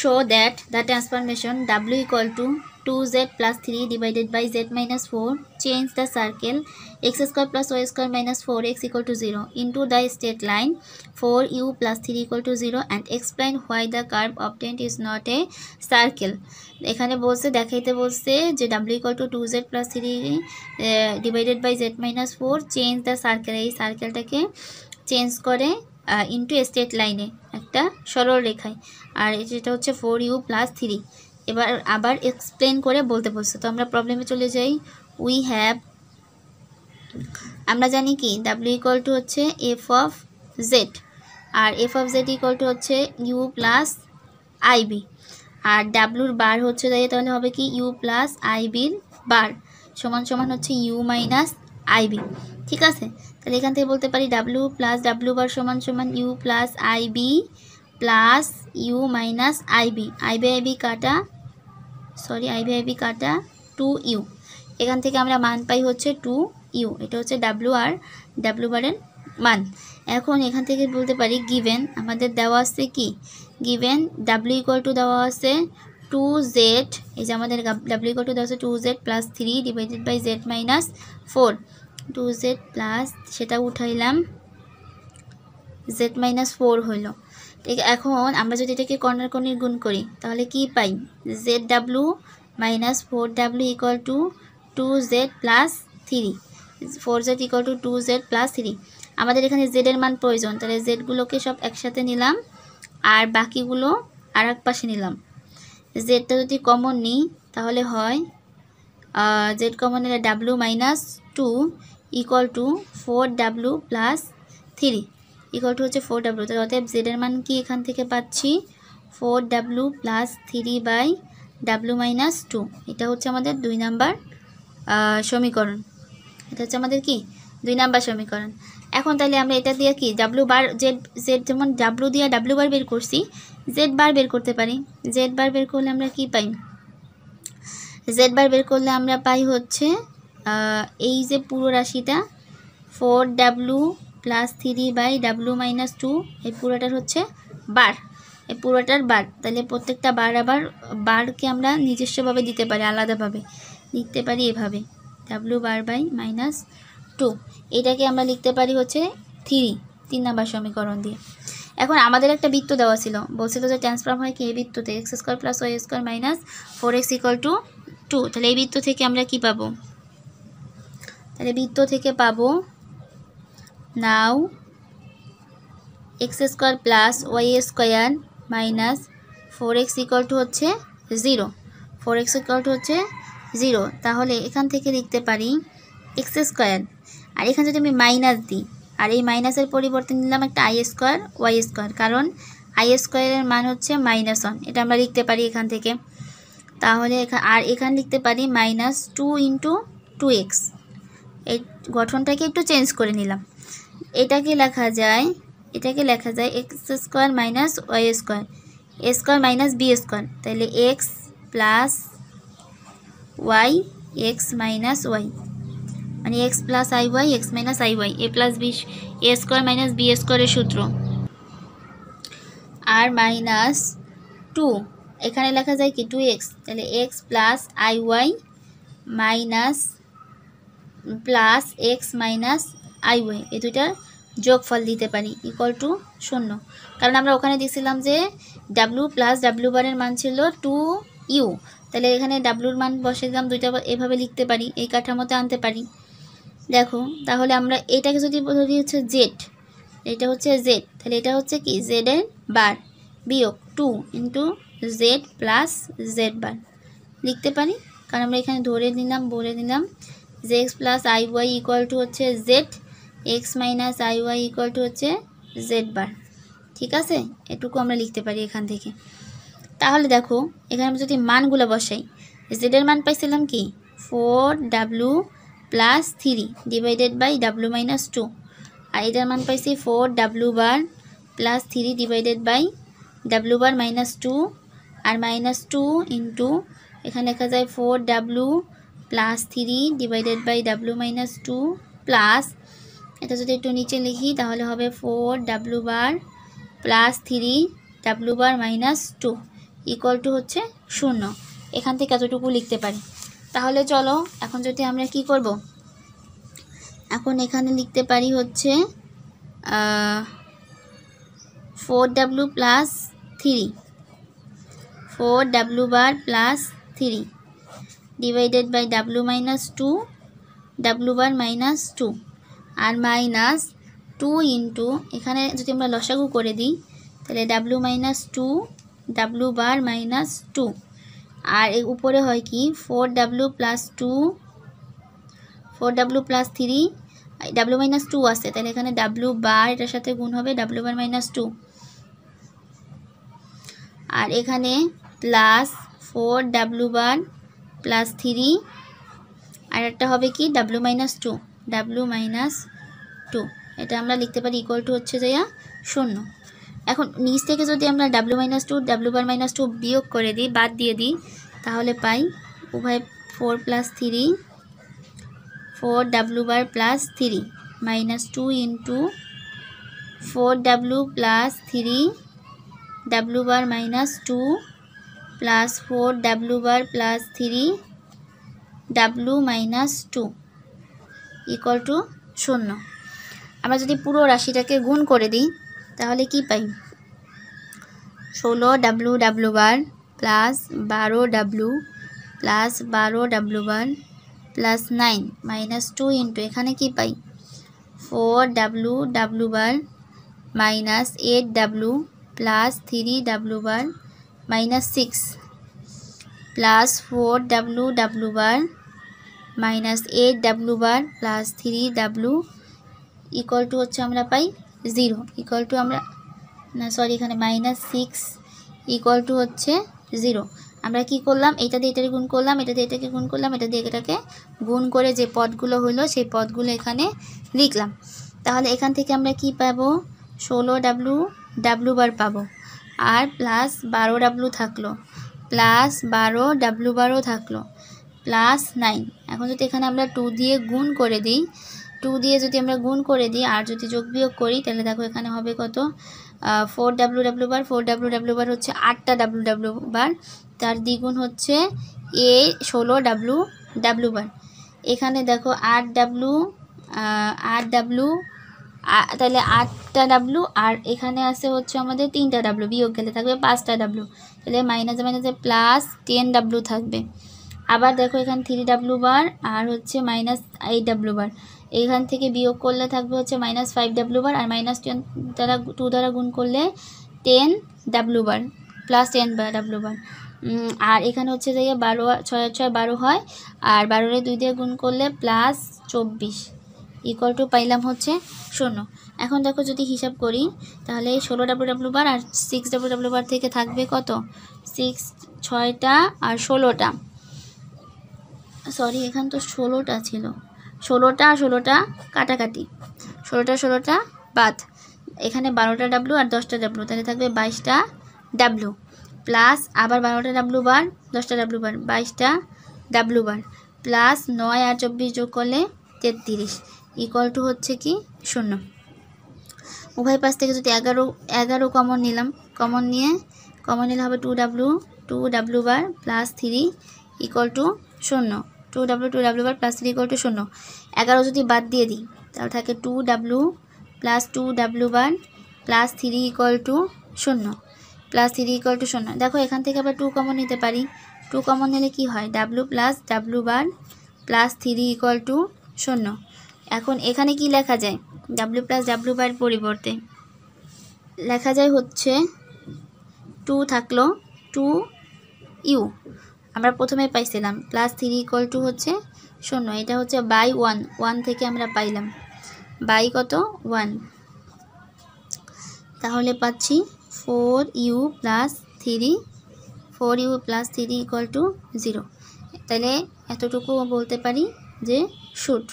show that the transformation w equal to 2z plus 3 divided by z minus 4 change the circle x square plus y square minus 4x equal to 0 into the straight line 4u plus 3 equal to 0 and explain why the curve obtained is not a circle. এখানে বলছে দেখাইতে বলছে যে w equal to 2z plus 3 divided by z minus 4 change the circle, এই সার্কেলটাকে change করে into straight লাইনে একটা সরল রেখায়, আর এটা হচ্ছে 4u plus 3। এবার আবার এক্সপ্লেন করে বলতে বলছে। তো আমরা প্রবলেমে চলে যাই। উই হ্যাভ, আমরা জানি কি w ইকুয়াল টু হচ্ছে f অফ z, আর f of z equal to হচ্ছে u প্লাস ib, আর wর বার হচ্ছে তাহলে হবে কি u প্লাস ibর বার সমান সমান হচ্ছে u মাইনাস ib। ঠিক আছে, তাহলে এখান থেকে বলতে পারি w প্লাস w বার সমান সমান u plus ib plus u minus ib, ib কাটা ib কাটা 2u, এখান থেকে আমরা মান পাই হচ্ছে 2u, এটা হচ্ছে w আর w বারের মান। এখন এখান থেকে বলতে পারি গিভেন আমাদের দেওয়া আছে কি, গিভেন w ইকুয়াল টু দেওয়া আছে 2z, এই যে আমাদের w ইকুয়াল টু দেওয়া আছে 2z plus 3 divided by z minus 4, 2z plus সেটা উঠাইলাম z মাইনাস 4 হইল। ঠিক, এখন আমরা যদি এটাকে কর্নার কর্নির গুণ করি তাহলে কি পাই, zw minus 4w equal to 2z plus 3, 4z equal to 2z plus 3। আমাদের এখানে z এর মান প্রয়োজন, তাহলে জেডগুলোকে সব একসাথে নিলাম আর বাকিগুলো আর এক পাশে নিলাম। জেডটা যদি কমন নিই তাহলে হয় জেড কমন নিলে w minus 2 equal two 4w plus 3 equal to হচ্ছে 4w। তাহলে অতএব জেডের মান কি এখান থেকে পাচ্ছি 4w plus 3 by w minus 2, এটা হচ্ছে আমাদের 2 নাম্বার সমীকরণ। এটা হচ্ছে আমাদের কি 2 নাম্বার সমীকরণ। এখন তাহলে আমরা এটা দিয়ে কি w বার জেড যেমন w দিয়ে w বার বের করছি, জেড বার বের করতে পারি। জেড বার বের করলে আমরা কি পাই, জেড বার বের করলে আমরা পাই হচ্ছে এই যে পুরো রাশিটা 4w plus 3 by w minus 2, এই পুরোটার হচ্ছে বার, এই পুরোটার বার। তাহলে প্রত্যেকটা বার আবার বারকে আমরা নিজস্বভাবে দিতে পারি, আলাদাভাবে লিখতে পারি এভাবে w বার বাই মাইনাস 2, এটাকে আমরা লিখতে পারি হচ্ছে 3 নাম্বার সমীকরণ দিয়ে। এখন আমাদের একটা বৃত্ত দেওয়া ছিল, বলছিল যে ট্রান্সফর্ম হয় কি এই বৃত্ততে x square plus y square minus 4x equal to 2। তাহলে এই বৃত্ত থেকে আমরা কি পাবো, তাহলে বৃত্ত থেকে পাবো now x square plus y square minus 4x equal to হচ্ছে 0, 4x ইকুয়াল টু হচ্ছে 0। তাহলে এখান থেকে লিখতে পারি এক্স স্কোয়ার, আর এখানে যদি আমি মাইনাস দিই আর এই মাইনাসের পরিবর্তে নিলাম একটা আই স্কোয়ার ওয়াই স্কোয়ার, কারণ আই স্কোয়ারের মান হচ্ছে -1, এটা আমরা লিখতে পারি এখান থেকে। তাহলে আর এখানে লিখতে পারি মাইনাস 2 ইন্টু 2x, এই গঠনটাকে একটু চেঞ্জ করে নিলাম। এটাকে লেখা যায় x square minus y square, a square minus b square, তাহলে x plus y x minus y, মানে x plus I y x minus I y, a plus b a square minus b স্কোয়ারের সূত্র, আর minus 2 এখানে লেখা যায় কি 2x, তাহলে x plus I Y minus plus X minus I Y, এই দুইটার যোগফল দিতে পারি ইকুয়াল টু 0, কারণ আমরা ওখানে দিয়েছিলাম যে w প্লাস w বারের মান ছিল 2u, তাহলে এখানে wর মান বসে দিলাম, দুইটা এভাবে লিখতে পারি, এই কাঠামোতে আনতে পারি। দেখো তাহলে আমরা এটাকে যদি ধরি হচ্ছে জেড, এটা হচ্ছে জেড, তাহলে এটা হচ্ছে কি জেড এর বার বিয়োগ 2 into Z plus Z bar লিখতে পারি, কারণ আমরা এখানে ধরে নিলাম বলে দিলাম যে x plus I y equal to হচ্ছে z, x minus I y equal to হচ্ছে জেড বার। ঠিক আছে, এটুকু আমরা লিখতে পারি এখান থেকে। তাহলে দেখো এখানে আমরা যদি মানগুলো বসাই, জেডের মান পাইছিলাম কি 4w plus 3 divided by w minus 2, আর এটার মান পাইছি 4w bar plus 3 divided by w bar minus 2, আর মাইনাস 2 ইন্টু এখানে লেখা যায় 4w plus 3 divided by w minus 2 plus, এটা যদি একটু নিচে লিখি তাহলে হবে 4w bar plus 3w bar minus 2 equal to হচ্ছে 0। এখান থেকে এতটুকু লিখতে পারি। তাহলে চলো এখন যদি আমরা কি করব, এখন এখানে লিখতে পারি হচ্ছে 4w plus 3, 4w bar plus 3 divided by w minus 2, w bar minus 2 আর মাইনাস 2 ইন্টু এখানে যদি আমরা লসাগু করে দিই তাহলে w minus 2, w bar minus 2 আর এর উপরে হয় কি 4w plus 2, 4w plus 3, w minus 2 আসে তাহলে এখানে w বার এটার সাথে গুণ হবে w বার মাইনাস 2 আর এখানে প্লাস 4w বার প্লাস 3 আর একটা হবে কি w মাইনাস 2, w মাইনাস 2 এটা আমরা লিখতে পারি ইকুয়াল টু হচ্ছে যে 0। এখন নিচ থেকে যদি আমরা w minus 2, w bar minus 2 বিয়োগ করে দিই, বাদ দিয়ে দিই, তাহলে পাই উভয় 4 plus 3, 4w bar plus 3 minus 2 into 4w plus 3, w bar minus 2 plus 4w bar plus 3, w minus 2 equal two 0। আমরা যদি পুরো রাশিটাকে গুণ করে দিই তাহলে কি পাই 16w বার প্লাস 12w প্লাস 12w বার প্লাস 9 মাইনাস 2 ইন্টু এখানে কি পাই 4w bar minus 8w plus 3w bar minus 6 plus 4w bar minus 8w bar plus 3w equal to হচ্ছে আমরা পাই 0 ইকুয়াল টু আমরা না সরি এখানে মাইনাস 6 ইকুয়াল টু হচ্ছে 0। আমরা কি করলাম, এটা দিয়ে এটাকে গুণ করলাম, এটা দিয়ে এটাকে গুণ করলাম, এটা দিয়ে এটাকে গুণ করে যে পদগুলো হলো সেই পদগুলো এখানে লিখলাম। তাহলে এখান থেকে আমরা কি পাবো 16w বার পাবো আর প্লাস 12w থাকলো, প্লাস 12w বারও থাকলো, প্লাস 9। এখন যদি এখানে আমরা 2 দিয়ে গুণ করে দিই, 2 দিয়ে যদি আমরা গুণ করে দিই আর যদি যোগ বিয়োগ করি তাহলে দেখো এখানে হবে কত 4w বার, 4w বার হচ্ছে 8টা w বার, তার দ্বিগুণ হচ্ছে 16w বার। এখানে দেখো 8w তাহলে 8টা w আর এখানে আছে হচ্ছে আমাদের 3টা w, বিয়োগ গেলে থাকবে 5টা w, তাহলে মাইনাসে মাইনাসে প্লাস 10w থাকবে। আবার দেখো এখানে 3w বার আর হচ্ছে মাইনাস 8w বার, এখান থেকে বিয়োগ করলে থাকবে হচ্ছে মাইনাস 5w বার আর মাইনাস 10 দ্বারা 2 দ্বারা গুণ করলে 10w বার প্লাস 10w বার। আর এখানে হচ্ছে যে 12 6 6 12 হয় আর 12 2 দিয়ে গুণ করলে প্লাস 24 ইকুয়াল টু পাইলাম হচ্ছে 0। এখন দেখো যদি হিসাব করি তাহলে 16w বার আর 6w বার থেকে থাকবে কত 6 6টা আর 16টা, সরি এখানে তো 16টা ছিল, 16টা আর 16টা কাটাকাটি, 16টা বাদ, এখানে 12টা w আর 10টা w তাহলে থাকবে 22টা w প্লাস আবার 12টা w বার 10টা w বার 22টা w বার প্লাস 9 আর 24 যোগ করলে 33 ইকুয়াল টু হচ্ছে কি 0। উভয় পাশ থেকে যদি 11 কমন নিলাম, কমন নিলে হবে 2w bar plus 3 equal to 0, 2w bar plus 3 equal to 0। 11 যদি বাদ দিয়ে দিই তাহলে থাকে 2w plus 2w bar plus 3 equal to 0, plus 3 equal to 0। দেখো এখান থেকে আবার 2 কমন নিতে পারি, 2 কমন নিলে কি হয় w plus w bar plus 3 equal to 0। এখন এখানে কি লেখা যায় w প্লাস w বার পরিবর্তে লেখা যায় হচ্ছে 2 থাকলো 2u, আমরা প্রথমে পাইছিলাম প্লাস 3 ইকুয়াল টু হচ্ছে 0, এটা হচ্ছে বাই 1 থেকে আমরা পাইলাম বাই কত 1, তাহলে পাচ্ছি 4u প্লাস 3 ইকুয়াল টু 0। তাহলে এতটুকু বলতে পারি যে শুট